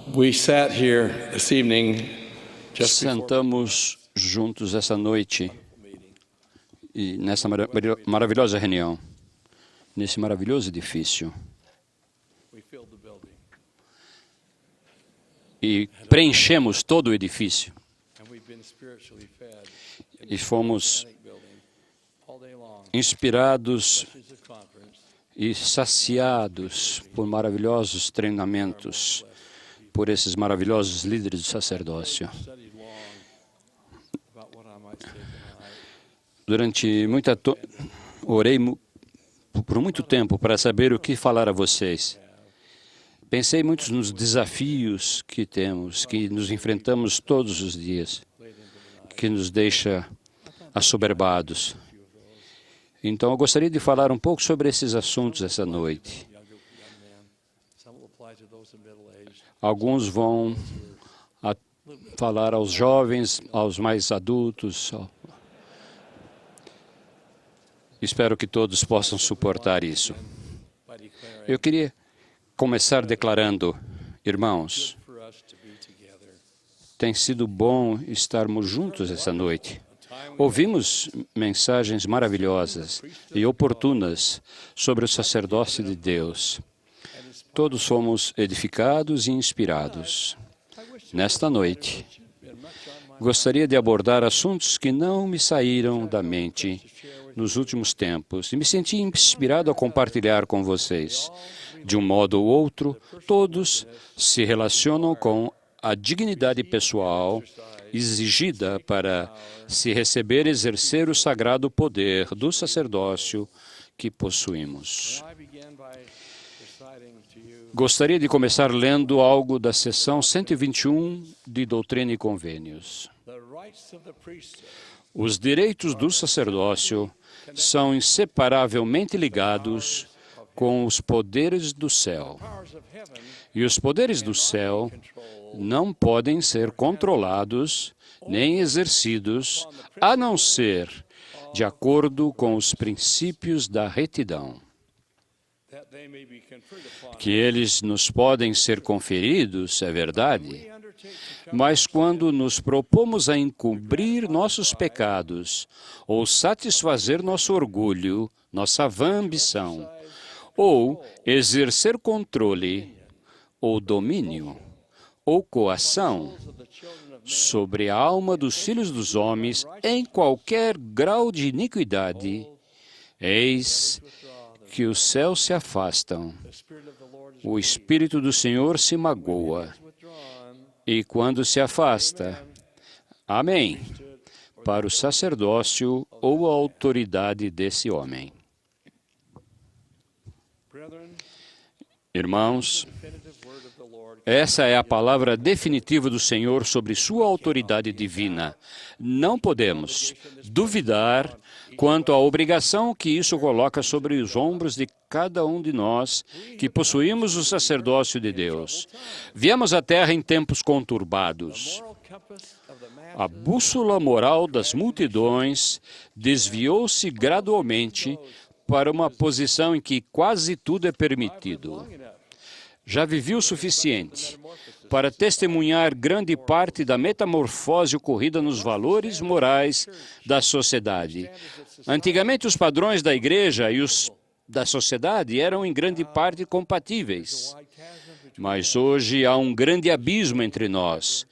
We sat here this evening just before Sentamos juntos essa noite e nessa maravilhosa reunião, nesse maravilhoso edifício, we filled the building. e preenchemos todo o edifício And we've been spiritually fed in e fomos the building all day long. inspirados This is a conference. e saciados por maravilhosos treinamentos, por esses maravilhosos líderes do sacerdócio. Studied long about what I might say tonight. Durante orei por muito tempo para saber o que falar a vocês. Pensei muito nos desafios que temos, que nos enfrentamos todos os dias, que nos deixa assoberbados. Então, eu gostaria de falar um pouco sobre esses assuntos essa noite. Young man. Some will apply to those in middle age. Alguns vão falar aos jovens, aos mais adultos. Espero que todos possam suportar isso. By declaring Eu queria começar declarando, irmãos, for us to be together. tem sido bom estarmos juntos essa noite. Ouvimos mensagens maravilhosas e oportunas sobre o sacerdócio de Deus. Todos fomos edificados e inspirados. Nesta noite, gostaria de abordar assuntos que não me saíram da mente nos últimos tempos e me senti inspirado a compartilhar com vocês. De um modo ou outro, todos se relacionam com a dignidade pessoal exigida para se receber e exercer o sagrado poder do sacerdócio que possuímos. I began by reciting to you Gostaria de começar lendo algo da seção 121 de Doutrina e Convênios. the rights of the priesthood. Os direitos do sacerdócio são inseparavelmente ligados com os poderes do céu. Powers of heaven E os poderes do céu não podem ser controlados nem exercidos, a não ser de acordo com os princípios da retidão. that they may be conferred upon Que eles nos podem ser conferidos, é verdade, we undertake to mas quando nos propomos a encobrir nossos pecados ou satisfazer nosso orgulho, nossa vã ambição, ou exercer controle ou domínio ou coação sobre a alma dos filhos dos homens em qualquer grau de iniquidade, eis que os céus se afastam, the Spirit of the Lord is o Espírito do Senhor se magoa, withdrawn e quando se afasta, amém, para o sacerdócio ou a autoridade desse homem. brethren. Irmãos, Definitive word of the Lord. essa é a palavra definitiva do Senhor sobre sua autoridade divina. Não podemos duvidar quanto à obrigação que isso coloca sobre os ombros de cada um de nós que possuímos o sacerdócio de Deus. Viemos à Terra em tempos conturbados. Moral compass of the mass A bússola moral das multidões desviou-se gradualmente para uma posição em que quase tudo é permitido. Já vivi o suficiente para testemunhar grande parte da metamorfose ocorrida nos valores morais da sociedade. Antigamente, os padrões da igreja e os da sociedade eram em grande parte compatíveis. Mas hoje há um grande abismo entre nós,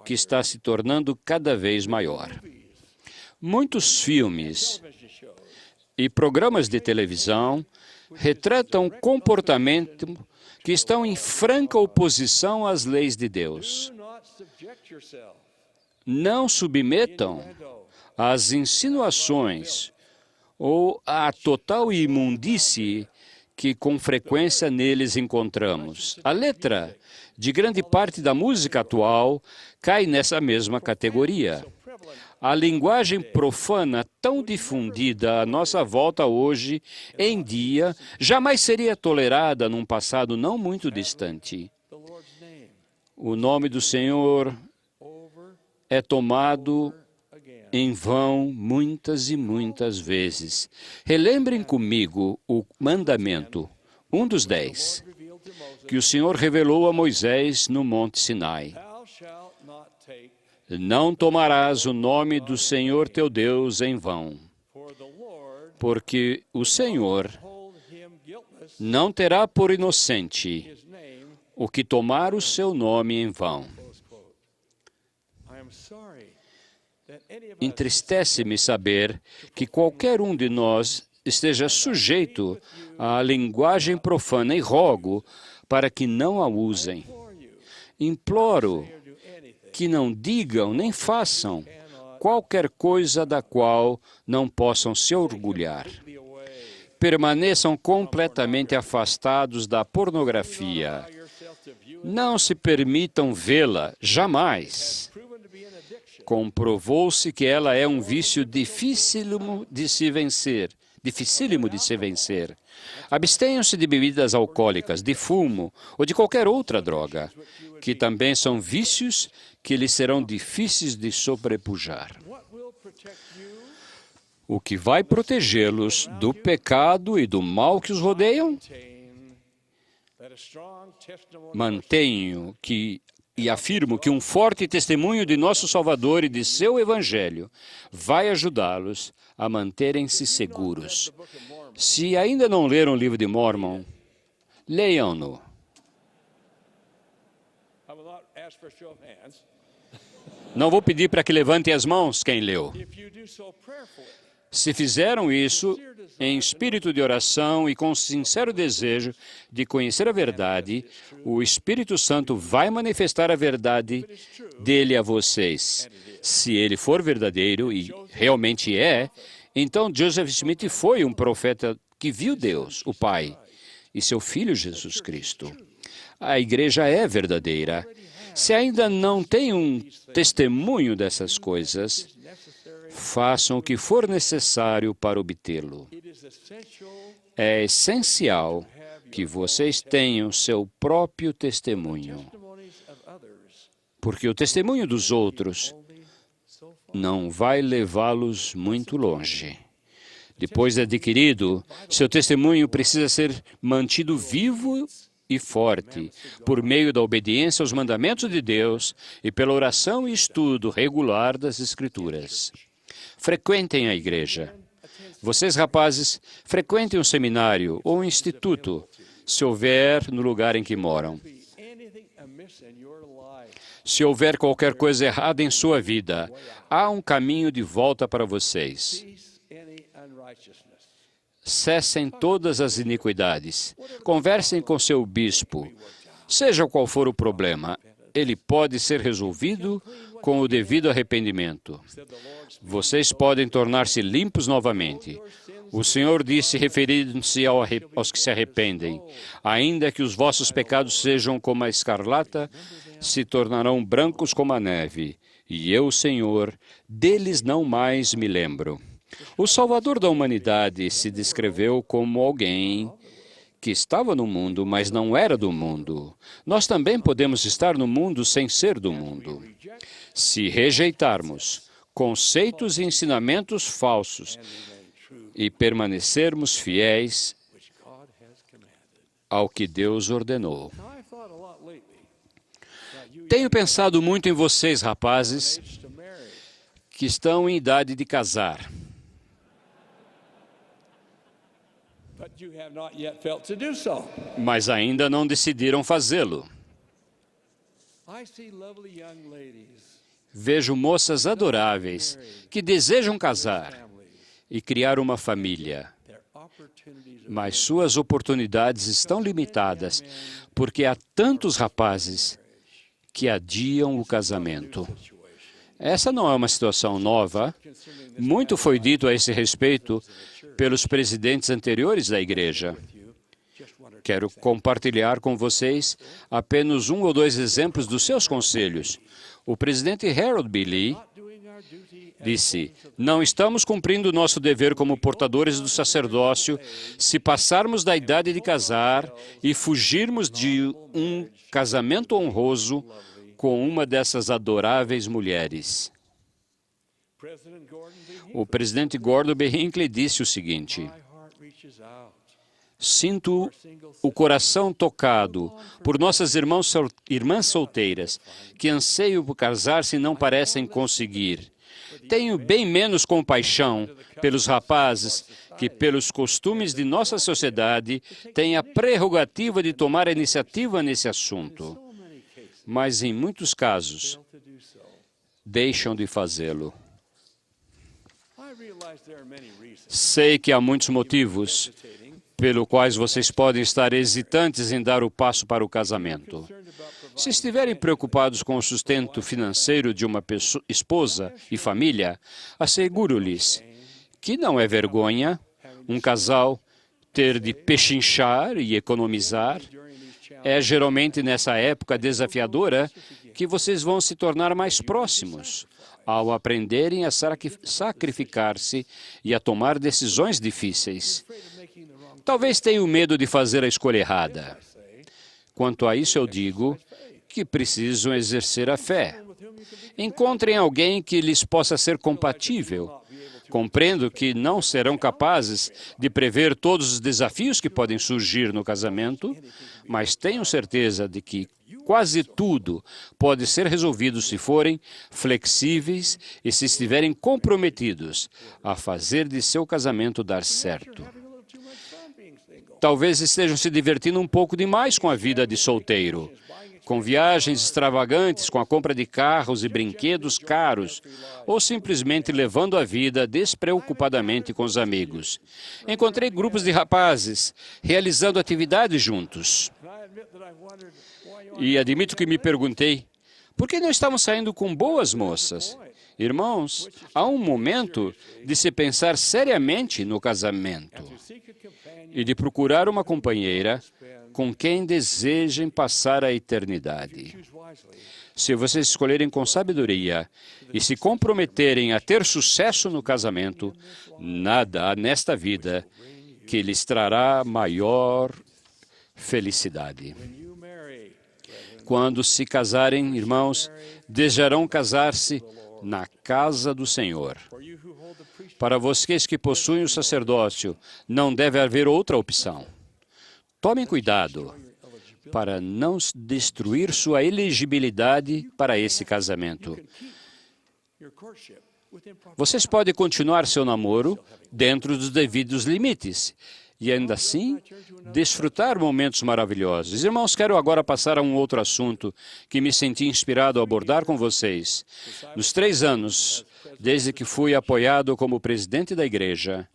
que está se tornando cada vez maior. Muitos filmes e programas de televisão retratam comportamentos que estão em franca oposição às leis de Deus. do not subject yourself Não submetam às insinuações ou à total imundície que com frequência neles encontramos. A letra de grande parte da música atual cai nessa mesma categoria. A linguagem profana tão difundida à nossa volta hoje em dia jamais seria tolerada num passado não muito distante. the Lord's name O nome do Senhor over é tomado again. em vão muitas e muitas vezes. Relembrem comigo o mandamento, um dos 10. Revealed to Moses que o Senhor revelou a Moisés no Monte Sinai. Thou shalt not take, Não tomarás o nome do Senhor teu Deus em vão, for the Lord porque o Senhor hold him guiltless não terá por inocente his name. o que tomar o seu nome em vão. Close quote. I am sorry that any of us Entristece-me saber que qualquer um de nós esteja sujeito à linguagem profana e rogo para que não a usem. implore you Imploro or do anything que não digam nem façam qualquer coisa da qual não possam se orgulhar. be away. Permaneçam completamente afastados da pornografia. Allow yourself to view it. Não se permitam vê-la, jamais. Proven to be an addiction. Comprovou-se que ela é um vício dificílimo de se vencer. Abstenham-se de bebidas alcoólicas, de fumo ou de qualquer outra droga, que também são vícios que lhes serão difíceis de sobrepujar. What will protect you? O que vai protegê-los do pecado e do mal que os rodeiam? Maintain that a strong testimony Mantenho e afirmo que um forte testemunho de nosso Salvador e de seu Evangelho vai ajudá-los a manterem-se seguros. the Book of Mormon. Se ainda não leram o livro de Mormon, leiam-no. I will not ask for a show of hands. Não vou pedir para que levantem as mãos quem leu. If you do so prayerfully, Se fizeram isso em espírito de oração e com sincero desejo de conhecer a verdade, o Espírito Santo vai manifestar a verdade dele a vocês. Se ele for verdadeiro, e realmente é, então Joseph Smith foi um profeta que viu Deus, o Pai, e seu Filho Jesus Cristo. A igreja é verdadeira. Se ainda não tem um testemunho dessas coisas, façam o que for necessário para obtê-lo. it is essential É essencial que vocês tenham seu próprio testemunho, testimonies of others porque o testemunho dos outros only so far. não vai levá-los muito longe. Depois de adquirido, seu testemunho precisa ser mantido vivo e forte por meio da obediência aos mandamentos de Deus e pela oração e estudo regular das Escrituras. Frequentem a igreja. Vocês, rapazes, frequentem um seminário ou um instituto, se houver no lugar em que moram. Be anything amiss in your life, Se houver qualquer coisa errada em sua vida, há um caminho de volta para vocês. cease any unrighteousness. Cessem todas as iniquidades. Conversem com seu bispo. Seja qual for o problema, ele pode ser resolvido com o devido arrependimento. Said the Lord, Vocês podem tornar-se limpos novamente. O Senhor disse, referindo-se aos que se arrependem: ainda que os vossos pecados sejam como a escarlata, se tornarão brancos como a neve. E eu, Senhor, deles não mais me lembro. O Salvador da humanidade se descreveu como alguém que estava no mundo, mas não era do mundo. Nós também podemos estar no mundo sem ser do mundo. Se rejeitarmos conceitos e ensinamentos falsos e permanecermos fiéis which God has commanded. ao que Deus ordenou. Now, I thought a lot lately that you Tenho pensado muito em vocês, rapazes, aged to marry, que estão em idade de casar, but you have not yet felt to do so. mas ainda não decidiram fazê-lo. I see lovely young ladies, Vejo moças adoráveis que desejam casar families, e criar uma família, their opportunities are mas suas oportunidades estão limitadas porque há tantos rapazes que adiam o casamento. situation. Essa não é uma situação nova. Muito foi dito a esse respeito pelos presidentes anteriores da igreja. Just one or two. Quero compartilhar com vocês apenas um ou dois exemplos dos seus conselhos. O presidente Harold B. Lee Doing our duty as disse: não estamos cumprindo nosso dever como portadores do sacerdócio se passarmos da idade de casar e fugirmos de um casamento honroso com uma dessas adoráveis mulheres. President Gordon B. O presidente Gordon B. Hinckley disse o seguinte: My heart reaches out Sinto o coração tocado por nossas irmãs solteiras que anseiam por casar-se e não parecem conseguir. Tenho bem menos compaixão pelos rapazes que, pelos costumes de nossa sociedade, têm a prerrogativa de tomar a iniciativa nesse assunto. Mas, em muitos casos, deixam de fazê-lo. Sei que há muitos motivos pelos quais vocês podem estar hesitantes em dar o passo para o casamento. Se estiverem preocupados com o sustento financeiro de uma esposa e família, asseguro-lhes que não é vergonha um casal ter de pechinchar e economizar. É geralmente nessa época desafiadora que vocês vão se tornar mais próximos, ao aprenderem a sacrificar-se e a tomar decisões difíceis. Talvez tenham medo de fazer a escolha errada. Quanto a isso, eu digo que precisam exercer a fé. Encontrem alguém que lhes possa ser compatível. Compreendo que não serão capazes de prever todos os desafios que podem surgir no casamento, mas tenho certeza de que quase tudo pode ser resolvido se forem flexíveis e se estiverem comprometidos a fazer de seu casamento dar certo. Talvez estejam se divertindo um pouco demais com a vida de solteiro, com viagens extravagantes, com a compra de carros e brinquedos caros, ou simplesmente levando a vida despreocupadamente com os amigos. Encontrei grupos de rapazes realizando atividades juntos. E admito que me perguntei, por que não estavam saindo com boas moças? Irmãos, há um momento de se pensar seriamente no casamento e de procurar uma companheira com quem desejem passar a eternidade. Se vocês escolherem com sabedoria e se comprometerem a ter sucesso no casamento, nada há nesta vida que lhes trará maior felicidade. Quando se casarem, irmãos, desejarão casar-se na casa do Senhor. Para vocês que possuem o sacerdócio, não deve haver outra opção. Tomem cuidado para não destruir sua elegibilidade para esse casamento. Vocês podem continuar seu namoro dentro dos devidos limites e, ainda assim, desfrutar momentos maravilhosos. Irmãos, quero agora passar a um outro assunto que me senti inspirado a abordar com vocês. Nos 3 anos, desde que fui apoiado como presidente da igreja,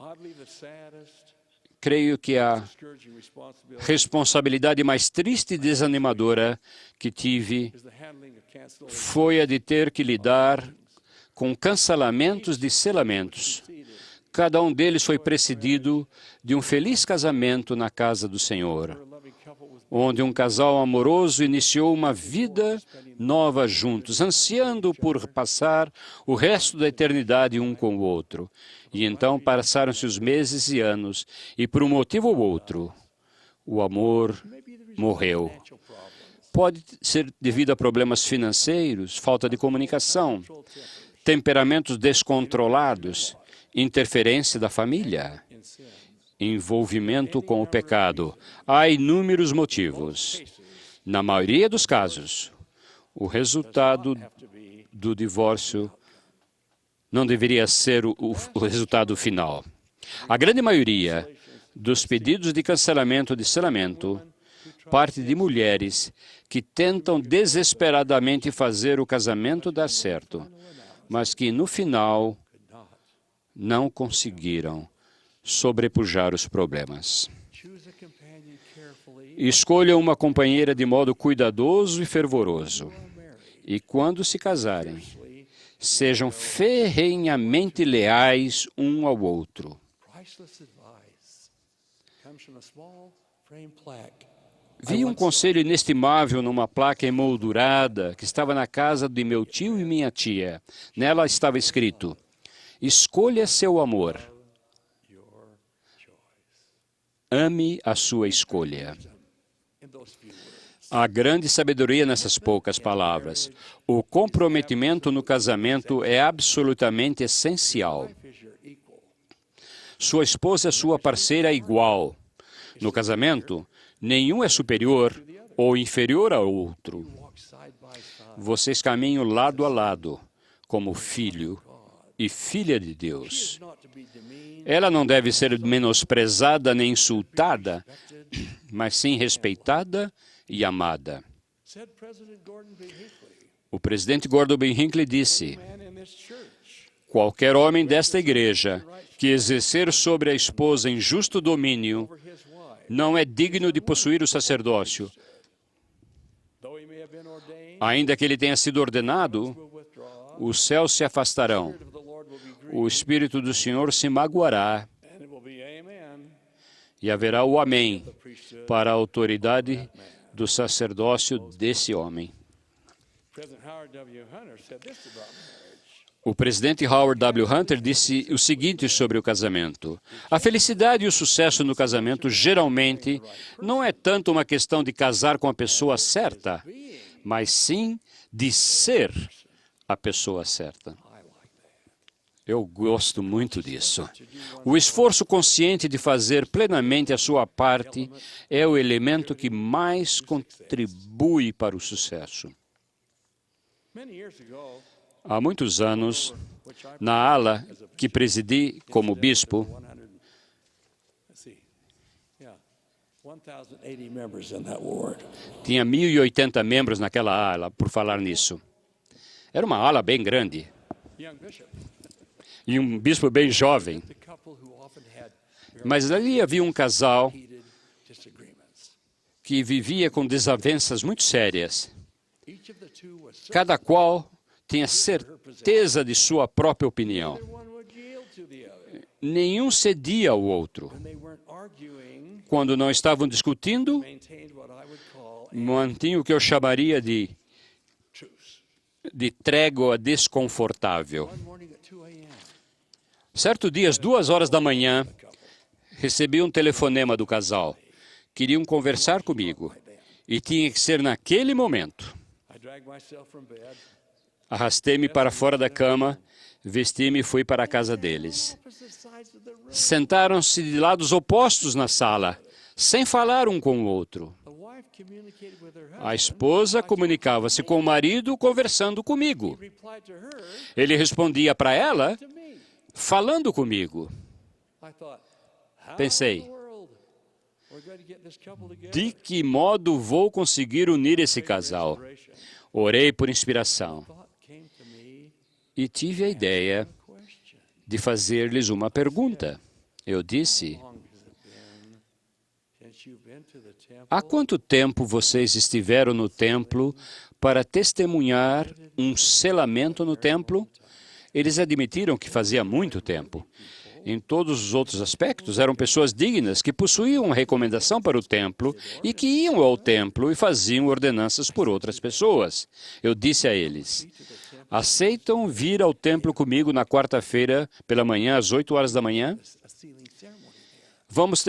creio que a responsabilidade mais triste e desanimadora que tive foi a de ter que lidar com cancelamentos de selamentos. Cada um deles foi precedido de um feliz casamento na casa do Senhor, onde um casal amoroso iniciou uma vida nova juntos, ansiando por passar o resto da eternidade um com o outro. E então passaram-se os meses e anos, e por um motivo ou outro, o amor morreu. Pode ser devido a problemas financeiros, falta de comunicação, temperamentos descontrolados, interferência da família, envolvimento com o pecado. Há inúmeros motivos. Na maioria dos casos, o resultado do divórcio não deveria ser o resultado final. A grande maioria dos pedidos de cancelamento de selamento parte de mulheres que tentam desesperadamente fazer o casamento dar certo, mas que no final não conseguiram sobrepujar os problemas. Escolha uma companheira de modo cuidadoso e fervoroso. E quando se casarem, sejam ferrenhamente leais um ao outro. Vi um conselho inestimável numa placa emoldurada que estava na casa de meu tio e minha tia. Nela estava escrito: escolha seu amor. Ame a sua escolha. Há grande sabedoria nessas poucas palavras. O comprometimento no casamento é absolutamente essencial. Sua esposa é sua parceira igual. No casamento, nenhum é superior ou inferior ao outro. Vocês caminham lado a lado, como filho e filha de Deus. Ela não deve ser menosprezada nem insultada, mas sim respeitada e amada. O presidente Gordon B. Hinckley disse: qualquer homem desta igreja que exercer sobre a esposa injusto domínio não é digno de possuir o sacerdócio. Ainda que ele tenha sido ordenado, os céus se afastarão. O Espírito do Senhor se magoará e haverá o amém para a autoridade do sacerdócio desse homem. O presidente Howard W. Hunter disse o seguinte sobre o casamento: a felicidade e o sucesso no casamento geralmente não é tanto uma questão de casar com a pessoa certa, mas sim de ser a pessoa certa. Eu gosto muito disso. O esforço consciente de fazer plenamente a sua parte é o elemento que mais contribui para o sucesso. Há muitos anos, na ala que presidi como bispo, tinha 1.080 membros naquela ala, por falar nisso. Era uma ala bem grande. E um bispo bem jovem. Mas ali havia um casal que vivia com desavenças muito sérias. Cada qual tinha certeza de sua própria opinião. Nenhum cedia ao outro. Quando não estavam discutindo, mantinham o que eu chamaria de trégua desconfortável. Certo dia, às 2h da manhã, recebi um telefonema do casal. Queriam conversar comigo e tinha que ser naquele momento. Arrastei-me para fora da cama, vesti-me e fui para a casa deles. Sentaram-se de lados opostos na sala, sem falar um com o outro. A esposa comunicava-se com o marido conversando comigo. Ele respondia para ela falando comigo. Pensei, de que modo vou conseguir unir esse casal? Orei por inspiração e tive a ideia de fazer-lhes uma pergunta. Eu disse: há quanto tempo vocês estiveram no templo para testemunhar um selamento no templo? Eles admitiram que fazia muito tempo. Em todos os outros aspectos, eram pessoas dignas que possuíam recomendação para o templo e que iam ao templo e faziam ordenanças por outras pessoas. Eu disse a eles: aceitam vir ao templo comigo na quarta-feira pela manhã, às 8h da manhã? Vamos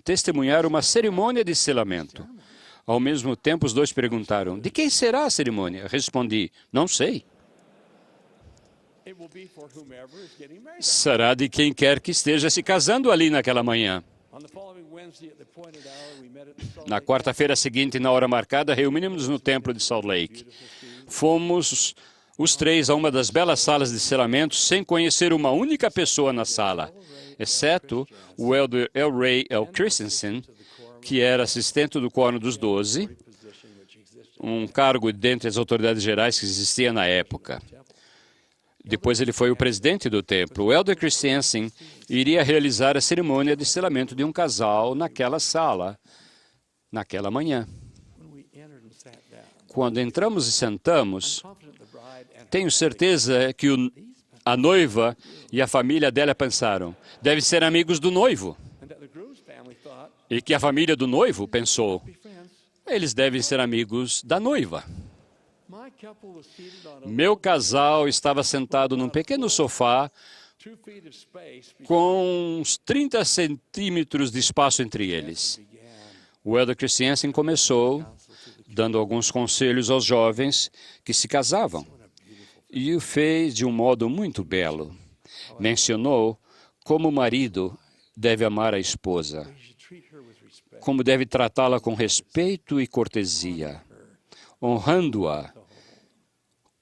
testemunhar uma cerimônia de selamento. Ao mesmo tempo, os dois perguntaram: de quem será a cerimônia? Respondi: não sei. Será de quem quer que esteja se casando ali naquela manhã. Na quarta-feira seguinte, na hora marcada, reunimos-nos no templo de Salt Lake. Fomos os três a uma das belas salas de selamento sem conhecer uma única pessoa na sala, exceto o elder L. Ray L. Christensen, que era assistente do Quórum dos 12, um cargo dentre as autoridades gerais que existia na época. Depois ele foi o presidente do templo. O elder Christensen iria realizar a cerimônia de selamento de um casal naquela sala, naquela manhã. Quando entramos e sentamos, tenho certeza que a noiva e a família dela pensaram: devem ser amigos do noivo. E que a família do noivo pensou: eles devem ser amigos da noiva. Meu casal estava sentado num pequeno sofá com uns 30 centímetros de espaço entre eles. O elder Christensen começou dando alguns conselhos aos jovens que se casavam e o fez de um modo muito belo. Mencionou como o marido deve amar a esposa como deve tratá-la com respeito e cortesia, honrando-a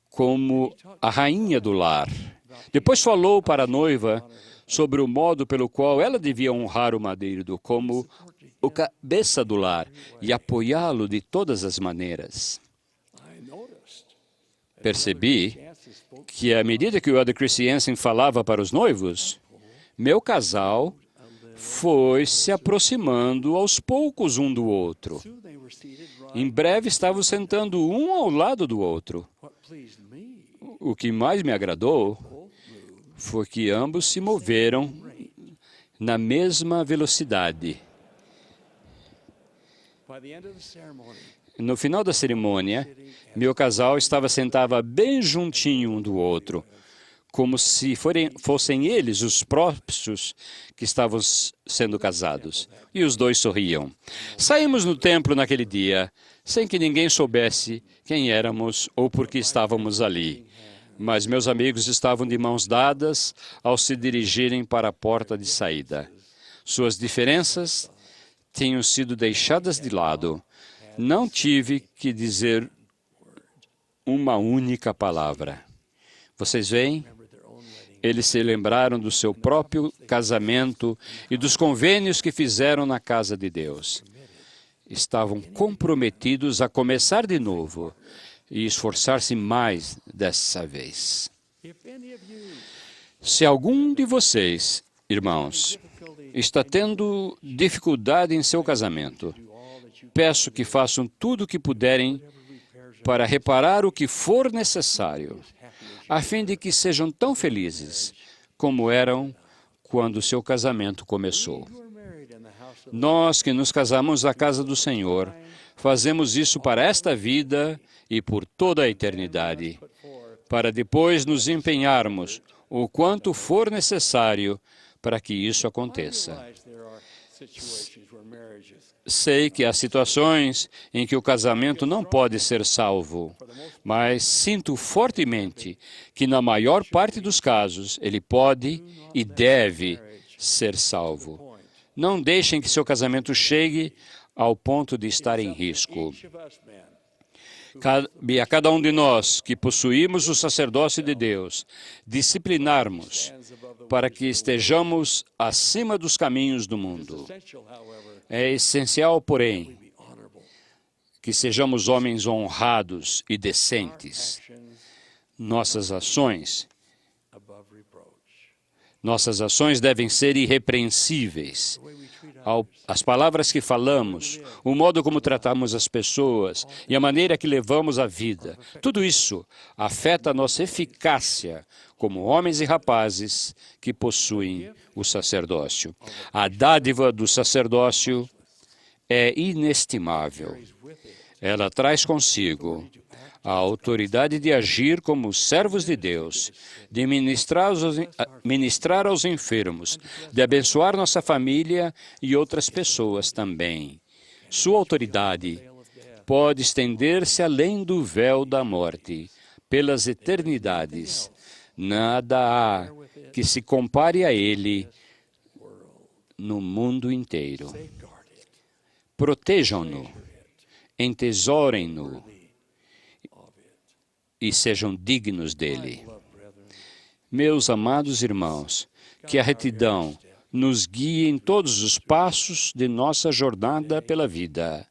como a rainha do lar. Depois falou para a noiva sobre o modo pelo qual ela devia honrar o marido como o cabeça do lar e apoiá-lo de todas as maneiras. Percebi que, à medida que o Elder Christiansen falava para os noivos, meu casal foi se aproximando aos poucos um do outro. Em breve estavam sentando um ao lado do outro. O que mais me agradou foi que ambos se moveram na mesma velocidade. No final da cerimônia, meu casal estava sentado bem juntinho um do outro, como se fossem eles os próprios que estavam sendo casados. E os dois sorriam. Saímos no templo naquele dia, sem que ninguém soubesse quem éramos ou por que estávamos ali. Mas meus amigos estavam de mãos dadas ao se dirigirem para a porta de saída. Suas diferenças tinham sido deixadas de lado. Não tive que dizer uma única palavra. Vocês veem? Eles se lembraram do seu próprio casamento e dos convênios que fizeram na casa de Deus. Estavam comprometidos a começar de novo e esforçar-se mais dessa vez. Se algum de vocês, irmãos, está tendo dificuldade em seu casamento, peço que façam tudo o que puderem para reparar o que for necessário, a fim de que sejam tão felizes como eram quando seu casamento começou. Nós que nos casamos na casa do Senhor, fazemos isso para esta vida e por toda a eternidade, para depois nos empenharmos o quanto for necessário para que isso aconteça. Sei que há situações em que o casamento não pode ser salvo, mas sinto fortemente que, na maior parte dos casos, ele pode e deve ser salvo. Não deixem que seu casamento chegue ao ponto de estar em risco. Cabe a cada um de nós que possuímos o sacerdócio de Deus disciplinarmos para que estejamos acima dos caminhos do mundo. É essencial, porém, que sejamos homens honrados e decentes. Nossas ações devem ser irrepreensíveis. As palavras que falamos, o modo como tratamos as pessoas e a maneira que levamos a vida, tudo isso afeta a nossa eficácia como homens e rapazes que possuem o sacerdócio. A dádiva do sacerdócio é inestimável. Ela traz consigo a autoridade de agir como servos de Deus, de ministrar aos enfermos, de abençoar nossa família e outras pessoas também. Sua autoridade pode estender-se além do véu da morte, pelas eternidades. Nada há que se compare a ele no mundo inteiro. Protejam-no, entesourem-no e sejam dignos dele. Meus amados irmãos, que a retidão nos guie em todos os passos de nossa jornada pela vida.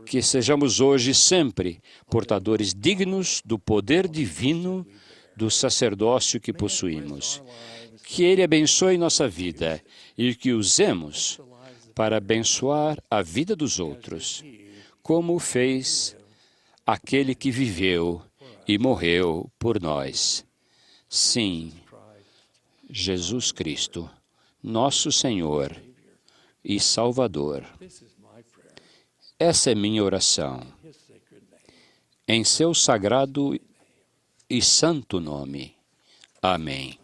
Que sejamos hoje sempre portadores dignos do poder divino do sacerdócio que possuímos. Que Ele abençoe nossa vida e que usemos para abençoar a vida dos outros, como fez aquele que viveu e morreu por nós. Sim, Jesus Cristo, nosso Senhor e Salvador. Essa é minha oração. Em seu sagrado e santo nome. Amém.